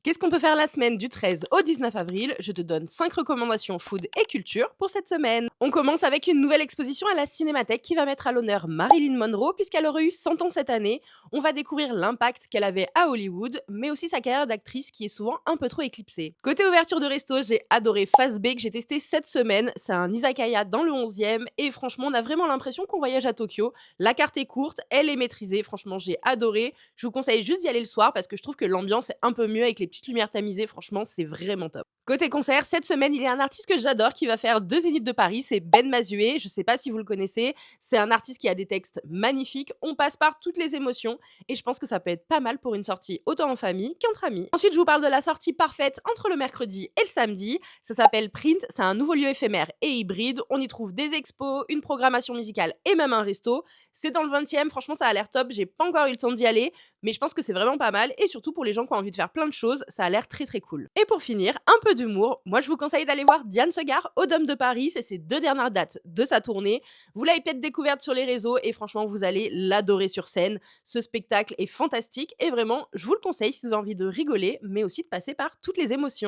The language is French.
Qu'est-ce qu'on peut faire la semaine du 13 au 19 avril? Je te donne 5 recommandations food et culture pour cette semaine. On commence avec une nouvelle exposition à la Cinémathèque qui va mettre à l'honneur Marilyn Monroe puisqu'elle aurait eu 100 ans cette année. On va découvrir l'impact qu'elle avait à Hollywood, mais aussi sa carrière d'actrice qui est souvent un peu trop éclipsée. Côté ouverture de resto, j'ai adoré Fazbe que j'ai testé cette semaine. C'est un izakaya dans le 11e et franchement, on a vraiment l'impression qu'on voyage à Tokyo. La carte est courte, elle est maîtrisée. Franchement, j'ai adoré. Je vous conseille juste d'y aller le soir parce que je trouve que l'ambiance est un peu mieux avec les petites lumières tamisées. Franchement, c'est vraiment top. Côté concert, cette semaine, il y a un artiste que j'adore qui va faire 2 zéniths de Paris, c'est Ben Mazué. Je sais pas si vous le connaissez. C'est un artiste qui a des textes magnifiques. On passe par toutes les émotions et je pense que ça peut être pas mal pour une sortie autant en famille qu'entre amis. Ensuite, je vous parle de la sortie parfaite entre le mercredi et le samedi. Ça s'appelle Print. C'est un nouveau lieu éphémère et hybride. On y trouve des expos, une programmation musicale et même un resto. C'est dans le 20e. Franchement, ça a l'air top. J'ai pas encore eu le temps d'y aller, mais je pense que c'est vraiment pas mal et surtout pour les gens qui ont envie de faire plein de choses, ça a l'air très très cool. Et pour finir, un peu d'humour. Moi, je vous conseille d'aller voir Diane Segar au Dôme de Paris. C'est ses 2 dernières dates de sa tournée. Vous l'avez peut-être découverte sur les réseaux et franchement, vous allez l'adorer sur scène. Ce spectacle est fantastique et vraiment, je vous le conseille si vous avez envie de rigoler, mais aussi de passer par toutes les émotions.